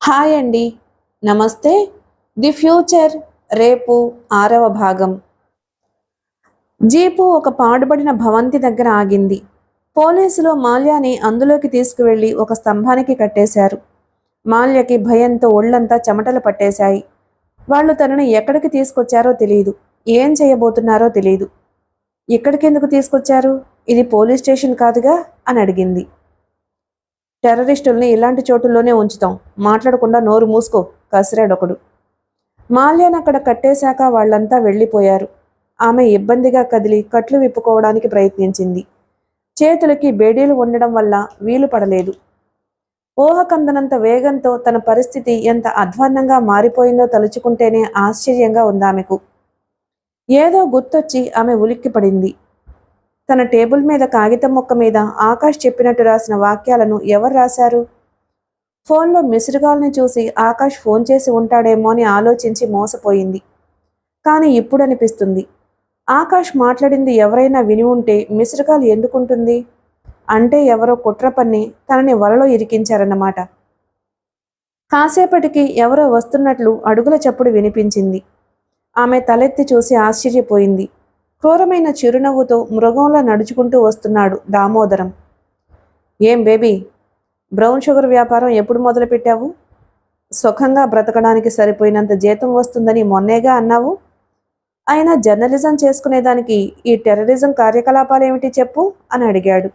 Hi అండి. నమస్తే. The future రేపు 6వ భాగం. జీపు ఒక పాడుబడిన భవంతి దగ్గర ఆగింది. పోలీసులు మాల్యాని అందులోకి తీసుకువెళ్లి ఒక స్తంభానికి కట్టేశారు. మాల్యకి భయంతో ఒళ్లంతా చెమటలు పట్టేశాయి. వాళ్ళు తనను ఎక్కడికి తీసుకొచ్చారో తెలియదు. ఏం చేయబోతున్నారో తెలియదు. ఇక్కడికెందుకు తీసుకొచ్చారు? ఇది పోలీస్ స్టేషన్ కాదుగా అని అడిగింది. టెర్రరిస్టుల్ని ఇలాంటి చోటుల్లోనే ఉంచుతాం, మాట్లాడకుండా నోరు మూసుకో కసిరాడొకడు. మాల్యాన్ అక్కడ కట్టేశాక వాళ్లంతా వెళ్ళిపోయారు. ఆమె ఇబ్బందిగా కదిలి కట్లు విప్పుకోవడానికి ప్రయత్నించింది. చేతులకి బేడీలు ఉండడం వల్ల వీలు పడలేదు. ఊహకందనంత వేగంతో తన పరిస్థితి ఎంత అధ్వాన్నంగా మారిపోయిందో తలుచుకుంటేనే ఆశ్చర్యంగా ఉందామెకు. ఏదో గుర్తొచ్చి ఆమె ఉలిక్కిపడింది. తన టేబుల్ మీద కాగితం ముక్క మీద ఆకాష్ చెప్పినట్టు రాసిన వాక్యాలను ఎవరు రాశారు? ఫోన్లో మిస్డ్ చూసి ఆకాష్ ఫోన్ చేసి ఉంటాడేమో అని ఆలోచించి మోసపోయింది. కానీ ఇప్పుడు అనిపిస్తుంది, ఆకాష్ మాట్లాడింది ఎవరైనా విని ఉంటే మిస్డ్ కాల్ ఎందుకుంటుంది? అంటే ఎవరో కుట్ర పన్ని తనని వలలో ఇరికించారన్నమాట. కాసేపటికి ఎవరో వస్తున్నట్లు అడుగుల చప్పుడు వినిపించింది. ఆమె తలెత్తి చూసి ఆశ్చర్యపోయింది. క్రూరమైన చిరునవ్వుతో మృగంలా నడుచుకుంటూ వస్తున్నాడు దామోదరం. ఏం బేబీ, బ్రౌన్ షుగర్ వ్యాపారం ఎప్పుడు మొదలుపెట్టావు? సుఖంగా బ్రతకడానికి సరిపోయినంత జీతం వస్తుందని మొన్నేగా అన్నావు. అయినా జర్నలిజం చేసుకునేదానికి ఈ టెర్రరిజం కార్యకలాపాలేమిటి చెప్పు అని అడిగాడు.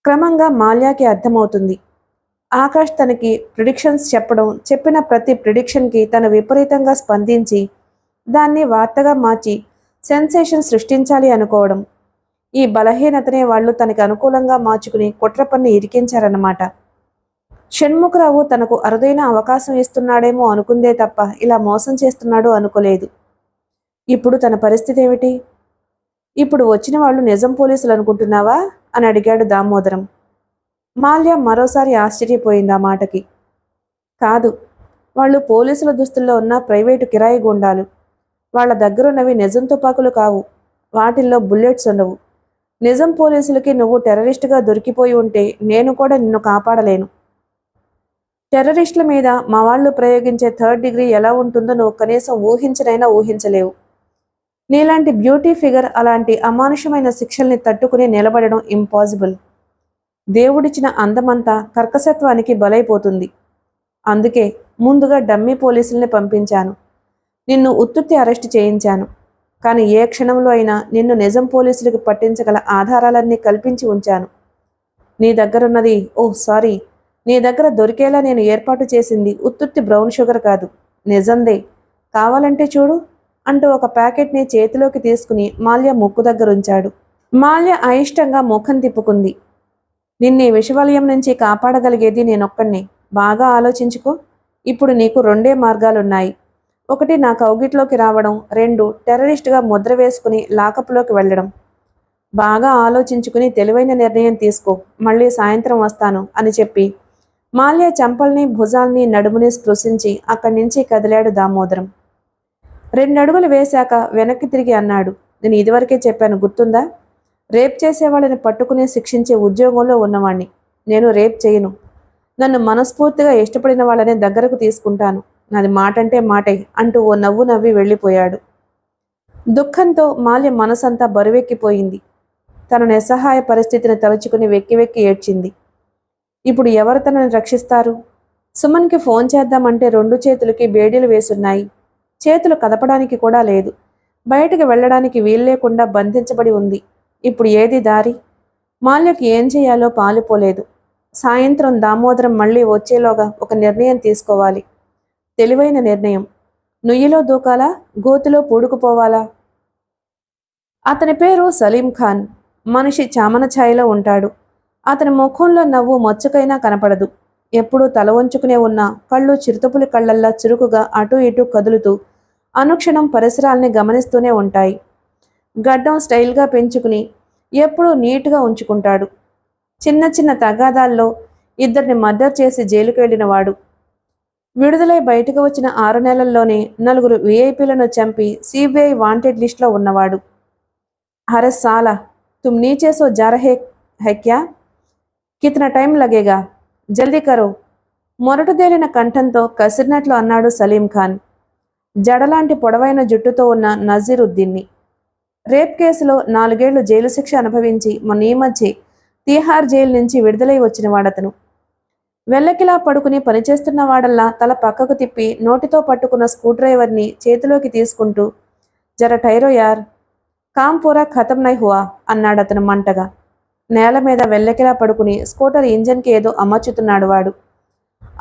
క్రమంగా మాల్యాకి అర్థమవుతుంది. ఆకాష్ తనకి ప్రిడిక్షన్స్ చెప్పడం, చెప్పిన ప్రతి ప్రిడిక్షన్కి తను విపరీతంగా స్పందించి దాన్ని వార్తగా మార్చి సెన్సేషన్ సృష్టించాలి అనుకోవడం. ఈ బలహీనతనే వాళ్ళు తనకి అనుకూలంగా మార్చుకుని కుట్ర పన్ని ఇరికించారన్నమాట. షణ్ముఖరావు తనకు అరుదైన అవకాశం ఇస్తున్నాడేమో అనుకుందే తప్ప ఇలా మోసం చేస్తున్నాడు అనుకోలేదు. ఇప్పుడు తన పరిస్థితి ఏమిటి? ఇప్పుడు వచ్చిన వాళ్ళు నిజం పోలీసులు అనుకుంటున్నావా అని అడిగాడు దామోదరం. మాల్య మరోసారి ఆశ్చర్యపోయింది ఆ మాటకి. కాదు, వాళ్ళు పోలీసుల దుస్తుల్లో ఉన్న ప్రైవేటు కిరాయి గుండాలు. వాళ్ళ దగ్గరున్నవి నిజం తుపాకులు కావు. వాటిల్లో బుల్లెట్స్ ఉండవు. నిజం పోలీసులకి నువ్వు టెర్రరిస్టుగా దొరికిపోయి ఉంటే నేను కూడా నిన్ను కాపాడలేను. టెర్రరిస్టుల మీద మా వాళ్ళు ప్రయోగించే 3rd డిగ్రీ ఎలా ఉంటుందో నువ్వు కనీసం ఊహించనైనా ఊహించలేవు. నీలాంటి బ్యూటీ ఫిగర్ అలాంటి అమానుషమైన శిక్షల్ని తట్టుకుని నిలబడడం ఇంపాసిబుల్. దేవుడిచ్చిన అందమంతా కర్కశత్వానికి బలైపోతుంది. అందుకే ముందుగా డమ్మీ పోలీసుల్ని పంపించాను. నిన్ను ఉత్తుత్తి అరెస్టు చేయించాను. కానీ ఏ క్షణంలో అయినా నిన్ను నిజం పోలీసులకు పట్టించగల ఆధారాలన్నీ కల్పించి ఉంచాను. నీ దగ్గరున్నది సారీ నీ దగ్గర దొరికేలా నేను ఏర్పాటు చేసింది ఉత్తుత్తి బ్రౌన్ షుగర్ కాదు, నిజందే. కావాలంటే చూడు అంటూ ఒక ప్యాకెట్ని చేతిలోకి తీసుకుని మాల్య ముక్కు దగ్గరుంచాడు. మాల్య అయిష్టంగా ముఖం తిప్పుకుంది. నిన్ను ఈ విషవలయం నుంచి కాపాడగలిగేది నేనొక్కడినే. బాగా ఆలోచించుకో. ఇప్పుడు నీకు 2 మార్గాలున్నాయి. 1 నా కౌగిట్లోకి రావడం, 2 టెర్రరిస్టుగా ముద్ర వేసుకుని లాకప్లోకి వెళ్ళడం. బాగా ఆలోచించుకుని తెలివైన నిర్ణయం తీసుకో. మళ్ళీ సాయంత్రం వస్తాను అని చెప్పి మాల్య చెంపల్ని, భుజాల్ని, నడుముని స్పృశించి అక్కడి నుంచి కదిలాడు దామోదరం. 2 అడుగులు వేశాక వెనక్కి తిరిగి అన్నాడు, నేను ఇదివరకే చెప్పాను గుర్తుందా? రేప్ చేసేవాళ్ళని పట్టుకుని శిక్షించే ఉద్యోగంలో ఉన్నవాణ్ణి. నేను రేప్ చేయను. నన్ను మనస్ఫూర్తిగా ఇష్టపడిన వాళ్ళని దగ్గరకు తీసుకుంటాను. నాది మాటంటే మాటే అంటూ ఓ నవ్వు నవ్వి వెళ్ళిపోయాడు. దుఃఖంతో మాల్య మనసంతా బరువెక్కిపోయింది. తన నిస్సహాయ పరిస్థితిని తలుచుకుని వెక్కి వెక్కి ఏడ్చింది. ఇప్పుడు ఎవరు తనని రక్షిస్తారు? సుమన్కి ఫోన్ చేద్దామంటే 2 చేతులకి బేడీలు వేసున్నాయి. చేతులు కదపడానికి కూడా లేదు. బయటకు వెళ్ళడానికి వీల్లేకుండా బంధించబడి ఉంది. ఇప్పుడు ఏది దారి? మాల్యకి ఏం చేయాలో పాలుపోలేదు. సాయంత్రం దామోదరం మళ్ళీ వచ్చేలోగా ఒక నిర్ణయం తీసుకోవాలి. తెలివైన నిర్ణయం. నుయ్యిలో దూకాలా, గోతులో పూడుకుపోవాలా? అతని పేరు సలీం ఖాన్. మనిషి చామన ఛాయలో ఉంటాడు. అతని ముఖంలో నవ్వు మచ్చుకైనా కనపడదు. ఎప్పుడూ తల వంచుకునే ఉన్న కళ్ళు చిరుతపులి కళ్ళల్లా చురుకుగా అటూ ఇటూ కదులుతూ అనుక్షణం పరిసరాల్ని గమనిస్తూనే ఉంటాయి. గడ్డం స్టైల్గా పెంచుకుని ఎప్పుడూ నీటుగా ఉంచుకుంటాడు. చిన్న చిన్న తగాదాల్లో 2 మర్డర్ చేసి జైలుకు వెళ్ళినవాడు. విడుదలై బయటకు వచ్చిన 6 నెలల్లోనే 4 విఐపీలను చంపి సిబిఐ వాంటెడ్ లిస్ట్లో ఉన్నవాడు. అరే సాలా, तुम नीचे सो जा रहे है क्या? कितना टाइम लगेगा? जल्दी करो. మొరటుదేలిన కంఠంతో కసిరినట్లు అన్నాడు సలీం ఖాన్, జడలాంటి పొడవైన జుట్టుతో ఉన్న నజీరుద్దీన్ని. రేప్ కేసులో 4 ఏళ్లు జైలు శిక్ష అనుభవించి మొన్న ఈ మధ్యే తీహార్ జైలు నుంచి విడుదలై వచ్చిన వాడతను. వెల్లకిలా పడుకుని పనిచేస్తున్న వాడల్లా తల పక్కకు తిప్పి నోటితో పట్టుకున్న స్క్రూ డ్రైవర్ని చేతిలోకి తీసుకుంటూ, జర టైరో యార్, కామ్ పూరా ఖతం నై హువా అన్నాడతను మంటగా. నేల మీద వెల్లకిలా పడుకుని స్కూటర్ ఇంజన్కి ఏదో అమర్చుతున్నాడు వాడు.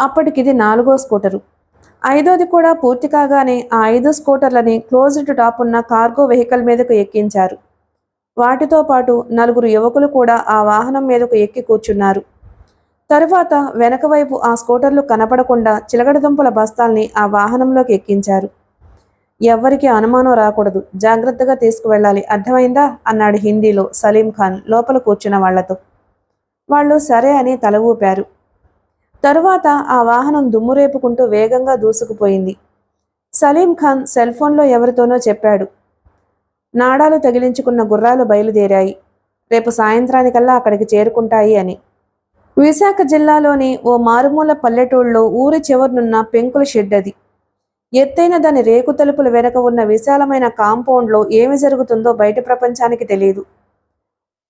అప్పటికిది 4వ స్కూటరు. 5వది కూడా పూర్తి కాగానే ఆ 5 స్కూటర్లని క్లోజ్డ్ టాప్ ఉన్న కార్గో వెహికల్ మీదకు ఎక్కించారు. వాటితో పాటు 4 యువకులు కూడా ఆ వాహనం మీదకు ఎక్కి కూర్చున్నారు. తరువాత వెనక వైపు ఆ స్కూటర్లు కనపడకుండా చిలకడదుంపల బస్తాల్ని ఆ వాహనంలోకి ఎక్కించారు. ఎవ్వరికీ అనుమానం రాకూడదు, జాగ్రత్తగా తీసుకువెళ్ళాలి, అర్థమైందా అన్నాడు హిందీలో సలీం ఖాన్ లోపల కూర్చున్న వాళ్లతో. వాళ్ళు సరే అని తల ఊపారు. తరువాత ఆ వాహనం దుమ్ము రేపుకుంటూ వేగంగా దూసుకుపోయింది. సలీం ఖాన్ సెల్ ఫోన్లో ఎవరితోనో చెప్పాడు. నాడాలు తగిలించుకున్న గుర్రాలు బయలుదేరాయి, రేపు సాయంత్రానికల్లా అక్కడికి చేరుకుంటాయి అని. విశాఖ జిల్లాలోని ఓ మారుమూల పల్లెటూళ్ళలో ఊరి చివరనున్న పెంకుల షెడ్ అది. ఎత్తైన దాని రేకు తలుపుల వెనక ఉన్న విశాలమైన కాంపౌండ్లో ఏమి జరుగుతుందో బయట ప్రపంచానికి తెలియదు.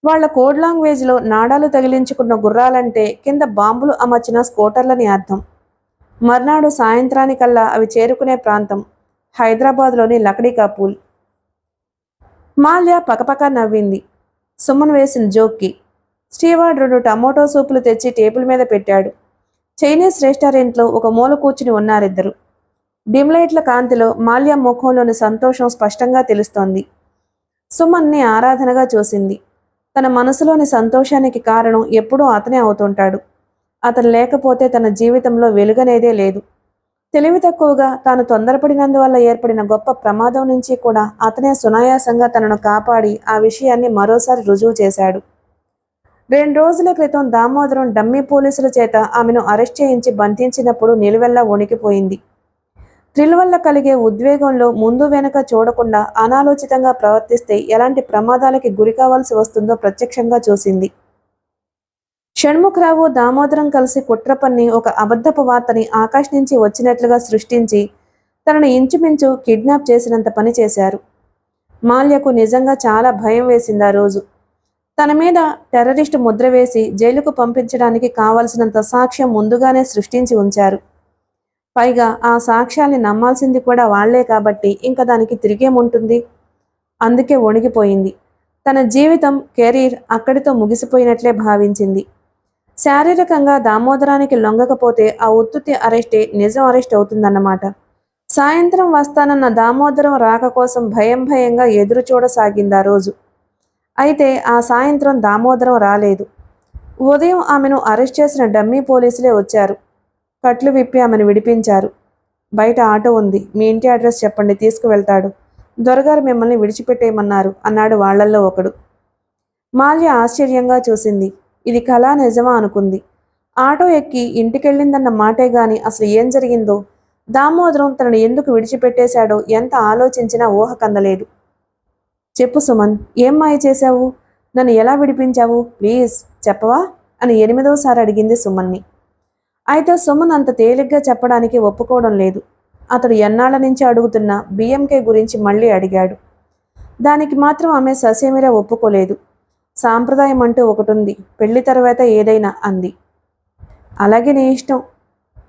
వాళ్ల కోడ్ లాంగ్వేజ్లో నాడాలు తగిలించుకున్న గుర్రాలంటే కింద బాంబులు అమర్చిన స్కూటర్లని అర్థం. మర్నాడు సాయంత్రానికల్లా అవి చేరుకునే ప్రాంతం హైదరాబాద్లోని లకడీకాపూల్. మాల్య పకపక నవ్వింది సుమన్ వేసిన జోక్కి. స్టీవార్డ్ 2 టమోటో సూపులు తెచ్చి టేబుల్ మీద పెట్టాడు. చైనీస్ రెస్టారెంట్లో ఒక మూల కూర్చుని ఉన్నారిద్దరు. డిమ్లైట్ల కాంతిలో మాల్య ముఖంలోని సంతోషం స్పష్టంగా తెలుస్తోంది. సుమన్ని ఆరాధనగా చూసింది. తన మనసులోని సంతోషానికి కారణం ఎప్పుడూ అతనే అవుతుంటాడు. అతను లేకపోతే తన జీవితంలో వెలుగనేదే లేదు. తెలివి తక్కువగా తాను తొందరపడినందువల్ల ఏర్పడిన గొప్ప ప్రమాదం నుంచి కూడా అతనే సునాయాసంగా తనను కాపాడి ఆ విషయాన్ని మరోసారి రుజువు చేశాడు. 2 రోజుల క్రితం దామోదరం డమ్మీ పోలీసుల చేత ఆమెను అరెస్ట్ చేయించి బంధించినప్పుడు నిలువెల్లా వణికిపోయింది. థ్రిల్ వల్ల కలిగే ఉద్వేగంలో ముందు వెనక చూడకుండా అనాలోచితంగా ప్రవర్తిస్తే ఎలాంటి ప్రమాదాలకి గురి కావాల్సి వస్తుందో ప్రత్యక్షంగా చూసింది. షణ్ముఖరావు దామోదరం కలిసి కుట్ర పన్ని ఒక అబద్ధపు వార్తని ఆకాశ్ నుంచి వచ్చినట్లుగా సృష్టించి తనను ఇంచుమించు కిడ్నాప్ చేసినంత పని చేశారు. మాల్యకు నిజంగా చాలా భయం వేసింది ఆ రోజు. తన మీద టెర్రరిస్టు ముద్ర వేసి జైలుకు పంపించడానికి కావలసినంత సాక్ష్యం ముందుగానే సృష్టించి ఉంచారు. పైగా ఆ సాక్ష్యాల్ని నమ్మాల్సింది కూడా వాళ్లే కాబట్టి ఇంకా దానికి తిరిగేముంటుంది. అందుకే వణిగిపోయింది. తన జీవితం, కెరీర్ అక్కడితో ముగిసిపోయినట్లే భావించింది. శారీరకంగా దామోదరానికి లొంగకపోతే ఆ ఉత్తుత్తి అరెస్టే నిజం అరెస్ట్ అవుతుందన్నమాట. సాయంత్రం వస్తానన్న దామోదరం రాక కోసం భయంగా ఎదురు చూడసాగింది ఆ రోజు. అయితే ఆ సాయంత్రం దామోదరం రాలేదు. ఉదయం ఆమెను అరెస్ట్ చేసిన డమ్మీ పోలీసులే వచ్చారు. కట్లు విప్పి ఆమెను విడిపించారు. బయట ఆటో ఉంది, మీ ఇంటి అడ్రస్ చెప్పండి, తీసుకువెళ్తాడు. దొరగారు మిమ్మల్ని విడిచిపెట్టేయమన్నారు అన్నాడు వాళ్లల్లో ఒకడు. మాల్య ఆశ్చర్యంగా చూసింది. ఇది కళా నిజమా అనుకుంది. ఆటో ఎక్కి ఇంటికెళ్ళిందన్న మాటే గాని అసలు ఏం జరిగిందో, దామోదరం తనను ఎందుకు విడిచిపెట్టేశాడో ఎంత ఆలోచించినా ఊహ కందలేదు. చెప్పు సుమన్, ఏం మాయ చేశావు? నన్ను ఎలా విడిపించావు? ప్లీజ్ చెప్పవా అని 8వసారి అడిగింది సుమన్ని. అయితే సుమన్ అంత తేలిగ్గా చెప్పడానికి ఒప్పుకోవడం లేదు. అతడు ఎన్నాళ్ల నుంచి అడుగుతున్న బిఎంకే గురించి మళ్ళీ అడిగాడు. దానికి మాత్రం ఆమె ససేమిరా ఒప్పుకోలేదు. సాంప్రదాయం అంటూ ఒకటుంది, పెళ్లి తర్వాత ఏదైనా అంది. అలాగే నీ ఇష్టం.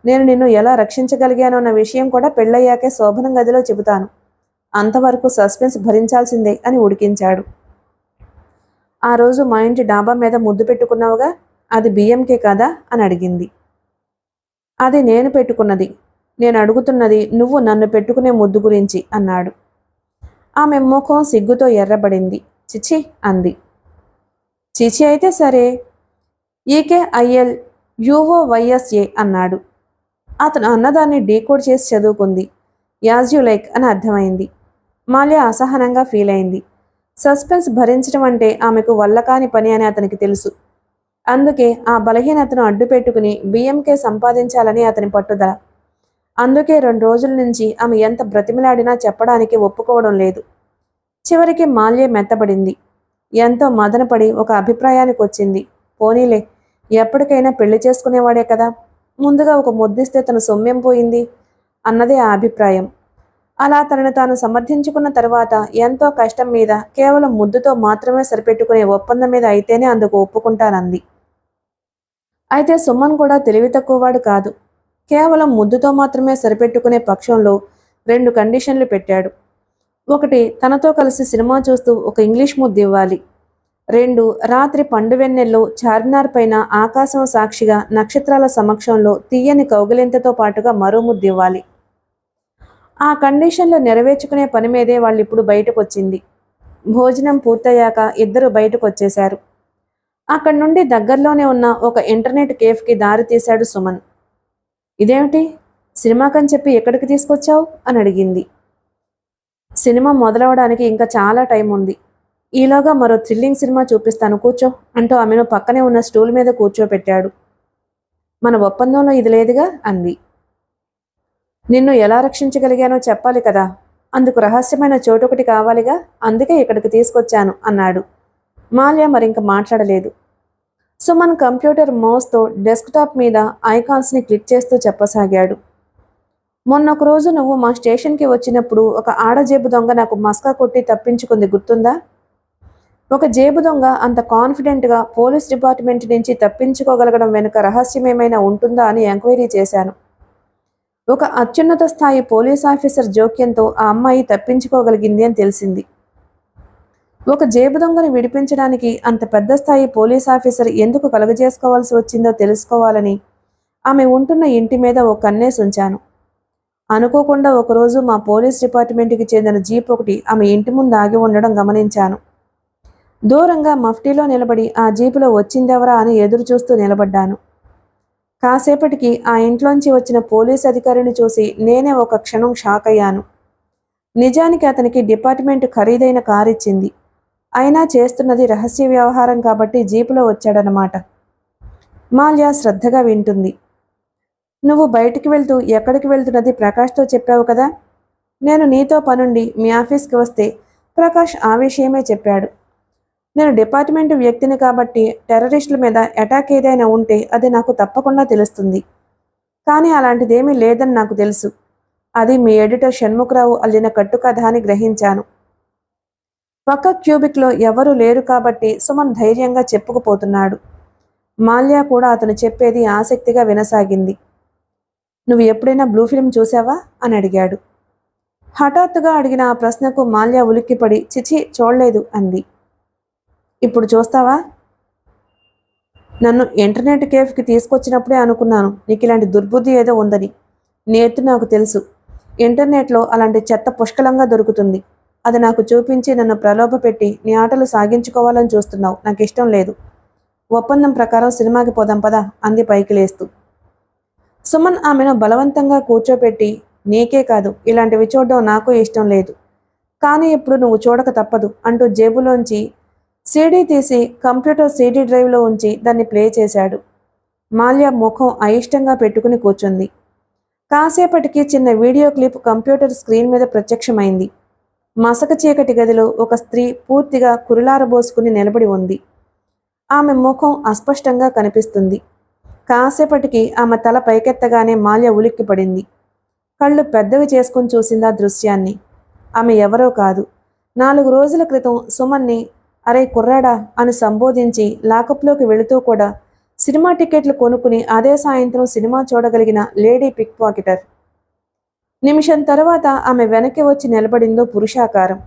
నేను నిన్ను ఎలా రక్షించగలిగానో అన్న విషయం కూడా పెళ్ళయ్యాకే శోభనం గదిలో చెబుతాను. అంతవరకు సస్పెన్స్ భరించాల్సిందే అని ఉడికించాడు. ఆ రోజు మా ఇంటి డాబా మీద ముద్దు పెట్టుకున్నావుగా, అది బిఎంకే కదా అని అడిగింది. అది నేను పెట్టుకున్నది. నేను అడుగుతున్నది నువ్వు నన్ను పెట్టుకునే ముద్దు గురించి అన్నాడు. ఆమె ముఖం సిగ్గుతో ఎర్రబడింది. చిచి అంది. చిచి అయితే సరే, ఈకేఐఎల్ యుఓవైఎస్ఏ అన్నాడు. అతను అన్నదాన్ని డీకోడ్ చేసి చదువుకుంది. యాజ్ యు లైక్ అని అర్థమైంది. మాల్య అసహనంగా ఫీల్ అయింది. సస్పెన్స్ భరించడం అంటే ఆమెకు వల్లకాని పని అని అతనికి తెలుసు. అందుకే ఆ బలహీనతను అడ్డు పెట్టుకుని బిఎంకే సంపాదించాలని అతని పట్టుదల. అందుకే 2 రోజుల నుంచి ఆమె ఎంత బ్రతిమిలాడినా చెప్పడానికి ఒప్పుకోవడం లేదు. చివరికి మాల్య మెత్తబడింది. ఎంతో మదనపడి ఒక అభిప్రాయానికి వచ్చింది. పోనీలే, ఎప్పటికైనా పెళ్లి చేసుకునేవాడే కదా, ముందుగా ఒక ముద్దిస్తే తన సొమ్మేం పోయింది అన్నదే ఆ అభిప్రాయం. అలా తనను తాను సమర్థించుకున్న తర్వాత ఎంతో కష్టం మీద కేవలం ముద్దుతో మాత్రమే సరిపెట్టుకునే ఒప్పందం మీద అయితేనే అందుకు ఒప్పుకుంటానంది. అయితే సుమన్ కూడా తెలివి తక్కువవాడు కాదు. కేవలం ముద్దుతో మాత్రమే సరిపెట్టుకునే పక్షంలో 2 కండిషన్లు పెట్టాడు. 1, తనతో కలిసి సినిమా చూస్తూ ఒక ఇంగ్లీష్ ముద్దు ఇవ్వాలి. 2, రాత్రి పండువెన్నెల్లో చార్మినార్ పైన ఆకాశం సాక్షిగా నక్షత్రాల సమక్షంలో తీయని కౌగిలింతతో పాటుగా మరో ముద్దు ఇవ్వాలి. ఆ కండిషన్లు నెరవేర్చుకునే పని మీదే వాళ్ళిప్పుడు బయటకొచ్చింది. భోజనం పూర్తయ్యాక ఇద్దరు బయటకొచ్చేశారు. అక్కడి నుండి దగ్గరలోనే ఉన్న ఒక ఇంటర్నెట్ కేఫ్కి దారి తీశాడు సుమన్. ఇదేమిటి, సినిమాకని చెప్పి ఎక్కడికి తీసుకొచ్చావు అని అడిగింది. సినిమా మొదలవడానికి ఇంకా చాలా టైం ఉంది. ఈలోగా మరో థ్రిల్లింగ్ సినిమా చూపిస్తాను, కూర్చో అంటూ ఆమెను పక్కనే ఉన్న స్టూల్ మీద కూర్చోపెట్టాడు. మన ఒప్పందంలో ఇది లేదుగా అంది. నిన్ను ఎలా రక్షించగలిగానో చెప్పాలి కదా, అందుకు రహస్యమైన చోటొకటి కావాలిగా, అందుకే ఇక్కడికి తీసుకొచ్చాను అన్నాడు. మాల్య మరింక మాట్లాడలేదు. సుమన్ కంప్యూటర్ మౌస్తో డెస్క్టాప్ మీద ఐకాన్స్ని క్లిక్ చేస్తూ చెప్పసాగాడు. మొన్నొక రోజు నువ్వు మా స్టేషన్కి వచ్చినప్పుడు ఒక ఆడజేబు దొంగ నాకు మస్కా కొట్టి తప్పించుకుంది గుర్తుందా? ఒక జేబు దొంగ అంత కాన్ఫిడెంట్గా పోలీస్ డిపార్ట్మెంట్ నుంచి తప్పించుకోగలగడం వెనుక రహస్యమేమైనా ఉంటుందా అని ఎంక్వైరీ చేశాను. ఒక అత్యున్నత స్థాయి పోలీస్ ఆఫీసర్ జోక్యంతో ఆ అమ్మాయి తప్పించుకోగలిగింది అని తెలిసింది. ఒక జేబు దొంగను విడిపించడానికి అంత పెద్ద స్థాయి పోలీస్ ఆఫీసర్ ఎందుకు కలుగజేసుకోవాల్సి వచ్చిందో తెలుసుకోవాలని ఆమె ఉంటున్న ఇంటి మీద ఓ కన్నేసి ఉంచాను. అనుకోకుండా ఒకరోజు మా పోలీస్ డిపార్ట్మెంట్కి చెందిన జీప్ ఒకటి ఆమె ఇంటి ముందు ఆగి ఉండడం గమనించాను. దూరంగా మఫ్టీలో నిలబడి ఆ జీపులో వచ్చిందెవరా అని ఎదురు చూస్తూ నిలబడ్డాను. కాసేపటికి ఆ ఇంట్లోంచి వచ్చిన పోలీస్ అధికారిని చూసి నేనే ఒక క్షణం షాక్ అయ్యాను. నిజానికి అతనికి డిపార్ట్మెంట్ ఖరీదైన కారు ఇచ్చింది. అయినా చేస్తున్నది రహస్య వ్యవహారం కాబట్టి జీపులో వచ్చాడనమాట. మాల్య శ్రద్ధగా వింటుంది. నువ్వు బయటికి వెళ్తూ ఎక్కడికి వెళ్తున్నది ప్రకాష్తో చెప్పావు కదా. నేను నీతో పనుండి మీ ఆఫీస్కి వస్తే ప్రకాష్ ఆ విషయమే చెప్పాడు. నేను డిపార్ట్మెంట్ వ్యక్తిని కాబట్టి టెర్రరిస్టుల మీద అటాక్ ఏదైనా ఉంటే అది నాకు తప్పకుండా తెలుస్తుంది. కానీ అలాంటిదేమీ లేదని నాకు తెలుసు. అది మీ ఎడిటర్ షణ్ముఖరావు అల్లిన కట్టుకథ అని గ్రహించాను. పక్క క్యూబిక్లో ఎవరూ లేరు కాబట్టి సుమన్ ధైర్యంగా చెప్పుకుపోతున్నాడు. మాల్య కూడా అతను చెప్పేది ఆసక్తిగా వినసాగింది. నువ్వు ఎప్పుడైనా బ్లూ ఫిల్మ్ చూసావా అని అడిగాడు. హఠాత్తుగా అడిగిన ఆ ప్రశ్నకు మాల్య ఉలిక్కిపడి చిచి చూడలేదు అంది. ఇప్పుడు చూస్తావా? నన్ను ఇంటర్నెట్ కేఫ్కి తీసుకొచ్చినప్పుడే అనుకున్నాను నీకు ఇలాంటి దుర్బుద్ధి ఏదో ఉందని. నేతు నాకు తెలుసు, ఇంటర్నెట్లో అలాంటి చెత్త పుష్కలంగా దొరుకుతుంది. అది నాకు చూపించి నన్ను ప్రలోభపెట్టి నీ ఆటలు సాగించుకోవాలని చూస్తున్నావు. నాకు ఇష్టం లేదు. ఒప్పందం ప్రకారం సినిమాకి పోదాం పదా అంది పైకి లేస్తూ. సుమన్ ఆమెను బలవంతంగా కూర్చోపెట్టి నీకే కాదు ఇలాంటివి చూడడం నాకు ఇష్టం లేదు, కానీ ఇప్పుడు నువ్వు చూడక తప్పదు అంటూ జేబులోంచి సీడీ తీసి కంప్యూటర్ సీడీ డ్రైవ్లో ఉంచి దాన్ని ప్లే చేశాడు. మాల్య ముఖం అయిష్టంగా పెట్టుకుని కూర్చుంది. కాసేపటికి చిన్న వీడియో క్లిప్ కంప్యూటర్ స్క్రీన్ మీద ప్రత్యక్షమైంది. మసక చీకటి గదిలో ఒక స్త్రీ పూర్తిగా కురులారబోసుకుని నిలబడి ఉంది. ఆమె ముఖం అస్పష్టంగా కనిపిస్తుంది. కాసేపటికి ఆమె తల పైకెత్తగానే మాల్య ఉలిక్కిపడింది. కళ్ళు పెద్దవి చేసుకుని చూసింది ఆ దృశ్యాన్ని. ఆమె ఎవరో కాదు, 4 రోజుల క్రితం సుమన్ని అరే కుర్రాడా అని సంబోధించి లాకప్లోకి వెళుతూ కూడా సినిమా టికెట్లు కొనుక్కుని అదే సాయంత్రం సినిమా చూడగలిగిన లేడీ పిక్ పాకెటర్. నిమిషం తర్వాత ఆమె వెనక్కి వచ్చి నిలబడిందో పురుషాకారం.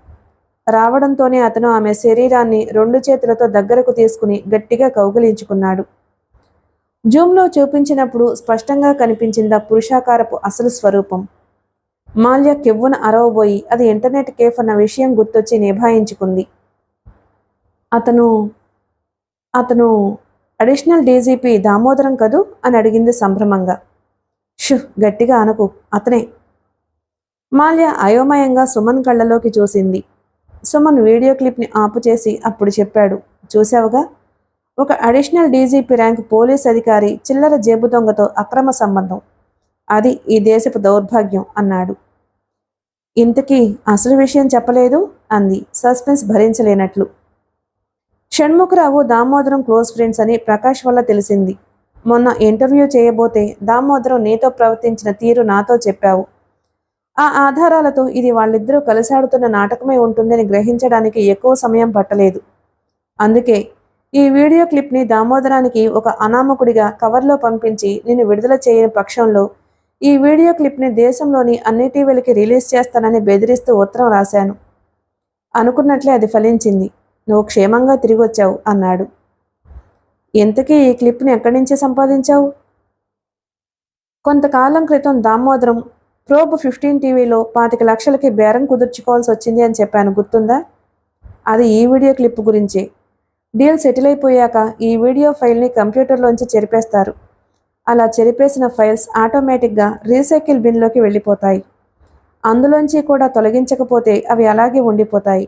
రావడంతోనే అతను ఆమె శరీరాన్ని 2 చేతులతో దగ్గరకు తీసుకుని గట్టిగా కౌగిలించుకున్నాడు. జూమ్లో చూపించినప్పుడు స్పష్టంగా కనిపించింది ఆ పురుషాకారపు అసలు స్వరూపం. మాల్య కెవ్వున అరవబోయి అది ఇంటర్నెట్ కేఫ్ అన్న విషయం గుర్తొచ్చి నిభాయించుకుంది. అతను అడిషనల్ డీజీపీ దామోదరం కదూ అని అడిగింది సంభ్రమంగా. షు గట్టిగా అనకు, అతనే. మాల్య అయోమయంగా సుమన్ కళ్ళలోకి చూసింది. సుమన్ వీడియో క్లిప్ని ఆపు చేసి అప్పుడు చెప్పాడు, చూసావుగా, ఒక అడిషనల్ డీజీపీ ర్యాంక్ పోలీస్ అధికారి చిల్లర జేబు దొంగతో అక్రమ సంబంధం. అది ఈ దేశపు దౌర్భాగ్యం అన్నాడు. ఇంతకీ అసలు విషయం చెప్పలేదు అంది సస్పెన్స్ భరించలేనట్లు. షణ్ముఖరావు దామోదరం క్లోజ్ ఫ్రెండ్స్ అని ప్రకాష్ వల్ల తెలిసింది. మొన్న ఇంటర్వ్యూ చేయబోతే దామోదరం నీతో ప్రవర్తించిన తీరు నాతో చెప్పావు. ఆ ఆధారాలతో ఇది వాళ్ళిద్దరూ కలిసాడుతున్న నాటకమే ఉంటుందని గ్రహించడానికి ఎక్కువ సమయం పట్టలేదు. అందుకే ఈ వీడియో క్లిప్ని దామోదరానికి ఒక అనామకుడిగా కవర్లో పంపించి నిన్ను విడుదల చేయని పక్షంలో ఈ వీడియో క్లిప్ని దేశంలోని అన్ని టీవీలకి రిలీజ్ చేస్తానని బెదిరిస్తూ ఉత్తరం రాశాను. అనుకున్నట్లే అది ఫలించింది. నువ్వు క్షేమంగా తిరిగొచ్చావు అన్నాడు. ఇంతకీ ఈ క్లిప్ని ఎక్కడి నుంచి సంపాదించావు? కొంతకాలం క్రితం దామోదరం ప్రోబ్ 15 టీవీలో 25 లక్షలకి బేరం కుదుర్చుకోవాల్సి వచ్చింది అని చెప్పాను, గుర్తుందా? అది ఈ వీడియో క్లిప్ గురించే. డీల్ సెటిల్ అయిపోయాక ఈ వీడియో ఫైల్ని కంప్యూటర్లోంచి చెరిపేస్తారు. అలా చెరిపేసిన ఫైల్స్ ఆటోమేటిక్గా రీసైకిల్ బిన్లోకి వెళ్ళిపోతాయి. అందులోంచి కూడా తొలగించకపోతే అవి అలాగే ఉండిపోతాయి.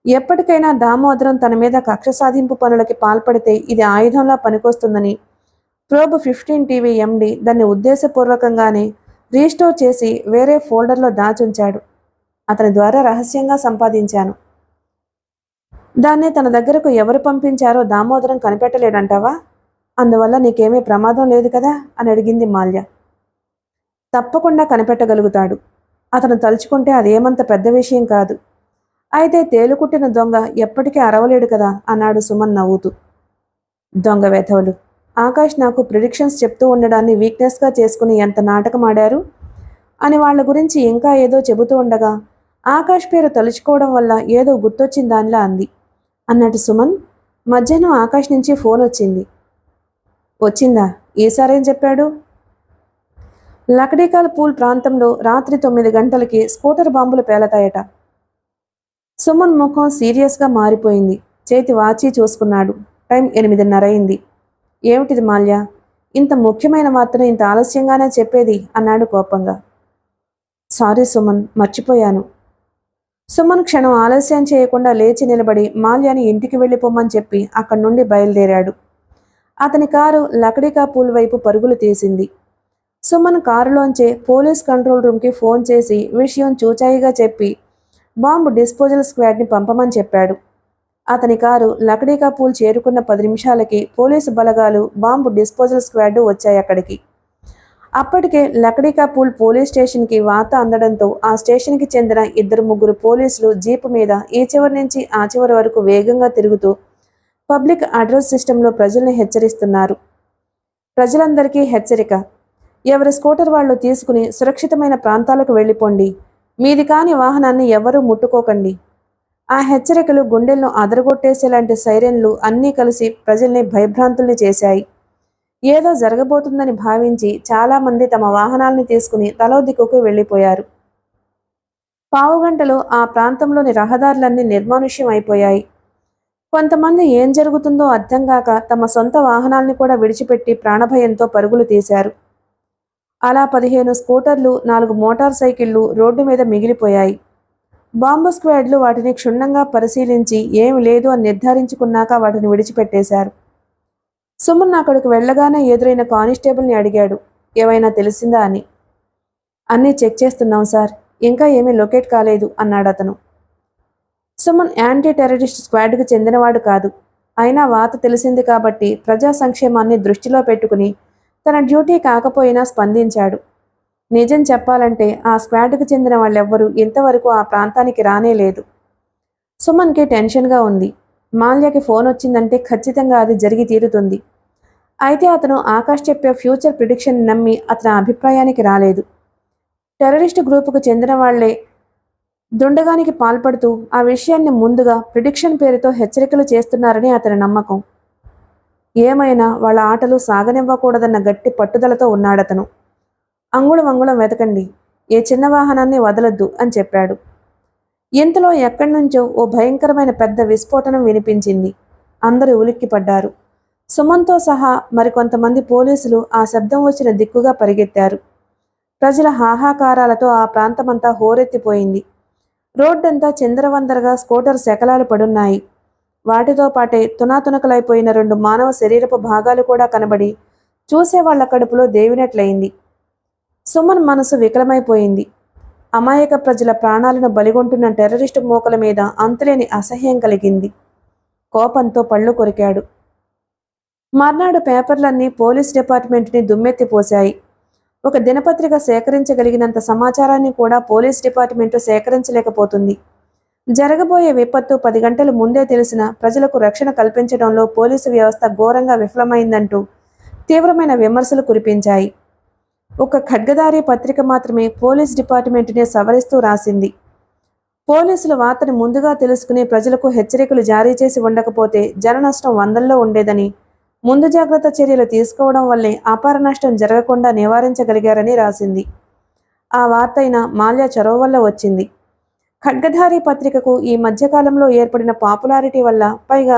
ఎప్పటికైనా దామోదరం తన మీద కక్ష సాధింపు పనులకి పాల్పడితే ఇది ఆయుధంలా పనికొస్తుందని ప్రోబ్ 15 టీవీ ఎండి దాన్ని ఉద్దేశపూర్వకంగానే రీస్టోర్ చేసి వేరే ఫోల్డర్లో దాచుంచాడు. అతని ద్వారా రహస్యంగా సంపాదించాను. దాన్ని తన దగ్గరకు ఎవరు పంపించారో దామోదరం కనిపెట్టలేడంటావా? అందువల్ల నీకేమీ ప్రమాదం లేదు కదా అని అడిగింది మాల్య. తప్పకుండా కనిపెట్టగలుగుతాడు. అతను తలుచుకుంటే అదేమంత పెద్ద విషయం కాదు. అయితే తేలుకుట్టిన దొంగ ఎప్పటికీ అరవలేడు కదా అన్నాడు సుమన్ నవ్వుతూ. దొంగ వెధవలు. ఆకాష్ నాకు ప్రిడిక్షన్స్ చెప్తూ ఉండడాన్ని వీక్నెస్గా చేసుకుని ఎంత నాటకం ఆడారు అని వాళ్ళ గురించి ఇంకా ఏదో చెబుతూ ఉండగా ఆకాష్ పేరు తలుచుకోవడం వల్ల ఏదో గుర్తొచ్చిన దానిలా అంది. అన్నట్టు సుమన్, మధ్యాహ్నం ఆకాష్ నుంచి ఫోన్ వచ్చింది. వచ్చిందా? ఈసారేం చెప్పాడు? లకడీకాల్ పూల్ ప్రాంతంలో రాత్రి 9 గంటలకి స్కూటర్ బాంబులు పేలతాయట. సుమన్ ముఖం సీరియస్గా మారిపోయింది. చేతి వాచి చూసుకున్నాడు. టైం 8:30 అయింది. ఏమిటిది మాల్య? ఇంత ముఖ్యమైన వార్తను ఇంత ఆలస్యంగానే చెప్పేది అన్నాడు కోపంగా. సారీ సుమన్, మర్చిపోయాను. సుమన్ క్షణం ఆలస్యం చేయకుండా లేచి నిలబడి మాల్యాని ఇంటికి వెళ్ళిపోమని చెప్పి అక్కడి నుండి బయలుదేరాడు. అతని కారు లకడీకా పూల్ వైపు పరుగులు తీసింది. సుమన్ కారులోంచే పోలీస్ కంట్రోల్ రూమ్కి ఫోన్ చేసి విషయం చూచాయిగా చెప్పి బాంబు డిస్పోజల్ స్క్వాడ్ని పంపమని చెప్పాడు. అతని కారు లకడీకా పూల్ చేరుకున్న 10 నిమిషాలకి పోలీసు బలగాలు బాంబు డిస్పోజల్ స్క్వాడ్ వచ్చాయి అక్కడికి. అప్పటికే లకడీకా పూల్ పోలీస్ స్టేషన్కి వార్త అందడంతో ఆ స్టేషన్కి చెందిన 2-3 పోలీసులు జీపు మీద ఈ చివరి నుంచి ఆ చివరి వరకు వేగంగా తిరుగుతూ పబ్లిక్ అడ్రస్ సిస్టంలో ప్రజల్ని హెచ్చరిస్తున్నారు. ప్రజలందరికీ హెచ్చరిక. ఎవరి స్కూటర్ వాళ్ళు తీసుకుని సురక్షితమైన ప్రాంతాలకు వెళ్ళిపోండి. మీది కాని వాహనాన్ని ఎవరూ ముట్టుకోకండి. ఆ హెచ్చరికలు గుండెలను అదరగొట్టేసేలాంటి సైరన్లు అన్నీ కలిసి ప్రజల్ని భయభ్రాంతుల్ని చేశాయి. ఏదో జరగబోతుందని భావించి చాలామంది తమ వాహనాల్ని తీసుకుని తలో దిక్కుకు వెళ్ళిపోయారు. పావుగంటలో ఆ ప్రాంతంలోని రహదారులన్నీ నిర్మానుష్యం అయిపోయాయి. కొంతమంది ఏం జరుగుతుందో అర్థం కాక తమ సొంత వాహనాల్ని కూడా విడిచిపెట్టి ప్రాణభయంతో పరుగులు తీశారు. అలా 15 స్కూటర్లు, 4 మోటార్ సైకిళ్లు రోడ్డు మీద మిగిలిపోయాయి. బాంబు స్క్వాడ్లు వాటిని క్షుణ్ణంగా పరిశీలించి ఏమి లేదు అని నిర్ధారించుకున్నాక వాటిని విడిచిపెట్టేశారు. సుమన్ అక్కడికి వెళ్ళగానే ఎదురైన కానిస్టేబుల్ని అడిగాడు, ఏమైనా తెలిసిందా అని. అన్నీ చెక్ చేస్తున్నాం సార్, ఇంకా ఏమీ లొకేట్ కాలేదు అన్నాడు అతను. సుమన్ యాంటీ టెర్రరిస్ట్ స్క్వాడ్కి చెందినవాడు కాదు. అయినా వార్త తెలిసింది కాబట్టి ప్రజా సంక్షేమాన్ని దృష్టిలో పెట్టుకుని తన డ్యూటీ కాకపోయినా స్పందించాడు. నిజం చెప్పాలంటే ఆ స్క్వాడ్కి చెందిన వాళ్ళెవ్వరూ ఇంతవరకు ఆ ప్రాంతానికి రానేలేదు. సుమన్కి టెన్షన్గా ఉంది. మాల్యకి ఫోన్ వచ్చిందంటే ఖచ్చితంగా అది జరిగి తీరుతుంది. అయితే అతను ఆకాష్ చెప్పే ఫ్యూచర్ ప్రిడిక్షన్ నమ్మి అతని అభిప్రాయానికి రాలేదు. టెర్రరిస్ట్ గ్రూపుకు చెందిన వాళ్లే దుండగానికి పాల్పడుతూ ఆ విషయాన్ని ముందుగా ప్రిడిక్షన్ పేరుతో హెచ్చరికలు చేస్తున్నారని అతని నమ్మకం. ఏమైనా వాళ్ళ ఆటలు సాగనివ్వకూడదన్న గట్టి పట్టుదలతో ఉన్నాడతను. అంగుళం అంగుళం వెతకండి, ఏ చిన్న వాహనాన్ని వదలొద్దు అని చెప్పాడు. ఇంతలో ఎక్కడి నుంచో ఓ భయంకరమైన పెద్ద విస్ఫోటనం వినిపించింది. అందరూ ఉలిక్కిపడ్డారు. సుమన్తో సహా మరికొంతమంది పోలీసులు ఆ శబ్దం వచ్చిన దిక్కుగా పరిగెత్తారు. ప్రజల హాహాకారాలతో ఆ ప్రాంతమంతా హోరెత్తిపోయింది. రోడ్డంతా చిందరవందరగా స్కూటర్ శకలాలు పడున్నాయి. వాటితో పాటే తునాతునకలైపోయిన 2 మానవ శరీరపు భాగాలు కూడా కనబడి చూసేవాళ్ల కడుపులో దేవినట్లయింది. సుమన్ మనసు వికలమైపోయింది. అమాయక ప్రజల ప్రాణాలను బలిగొంటున్న టెర్రరిస్టు మోకల మీద అంతులేని అసహ్యం కలిగింది. కోపంతో పళ్ళు కొరికాడు. మర్నాడు పేపర్లన్నీ పోలీస్ డిపార్ట్మెంట్ని దుమ్మెత్తిపోశాయి. ఒక దినపత్రిక సేకరించగలిగినంత సమాచారాన్ని కూడా పోలీస్ డిపార్ట్మెంటు సేకరించలేకపోతుంది. జరగబోయే విపత్తు 10 గంటలు ముందే తెలిసిన ప్రజలకు రక్షణ కల్పించడంలో పోలీసు వ్యవస్థ ఘోరంగా విఫలమైందంటూ తీవ్రమైన విమర్శలు కురిపించాయి. ఒక ఖడ్గదారి పత్రిక మాత్రమే పోలీస్ డిపార్ట్మెంటునే సవరిస్తూ రాసింది. పోలీసులు వార్తను ముందుగా తెలుసుకుని ప్రజలకు హెచ్చరికలు జారీ చేసి ఉండకపోతే జననష్టం వందల్లో ఉండేదని, ముందు జాగ్రత్త చర్యలు తీసుకోవడం వల్లే అపార నష్టం జరగకుండా నివారించగలిగారని రాసింది. ఆ వార్త అయినా మాల్యా చొరవ వల్ల వచ్చింది. ఖడ్గధారి పత్రికకు ఈ మధ్యకాలంలో ఏర్పడిన పాపులారిటీ వల్ల, పైగా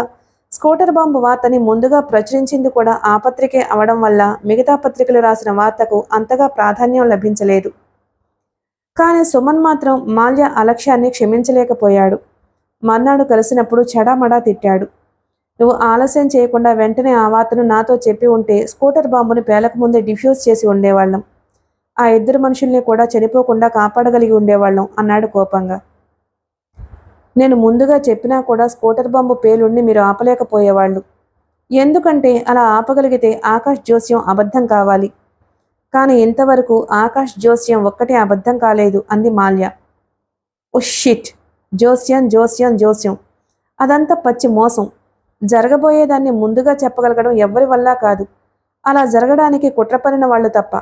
స్కూటర్ బాంబు వార్తని ముందుగా ప్రచురించింది కూడా ఆ పత్రికే అవడం వల్ల మిగతా పత్రికలు రాసిన వార్తకు అంతగా ప్రాధాన్యం లభించలేదు. కానీ సుమన్ మాత్రం మాల్యా అలక్ష్యాన్ని క్షమించలేకపోయాడు. మర్నాడు కలిసినప్పుడు చెడామడా తిట్టాడు. నువ్వు ఆలస్యం చేయకుండా వెంటనే ఆ వార్తను నాతో చెప్పి ఉంటే స్కూటర్ బాంబుని పేలకముందే డిఫ్యూజ్ చేసి ఉండేవాళ్ళం. ఆ 2 మనుషుల్ని కూడా చనిపోకుండా కాపాడగలిగి ఉండేవాళ్ళం అన్నాడు కోపంగా. నేను ముందుగా చెప్పినా కూడా స్కూటర్ బాంబు పేలుణ్ణి మీరు ఆపలేకపోయేవాళ్ళు. ఎందుకంటే అలా ఆపగలిగితే ఆకాష్ జోస్యం అబద్ధం కావాలి. కానీ ఇంతవరకు ఆకాష్ జోస్యం ఒక్కటే అబద్ధం కాలేదు అంది మాల్యా. Oh shit! జోస్యం జోస్యం జోస్యం అదంతా పచ్చి మోసం. జరగబోయేదాన్ని ముందుగా చెప్పగలగడం ఎవ్వరి వల్ల కాదు. అలా జరగడానికి కుట్రపడిన వాళ్ళు తప్ప.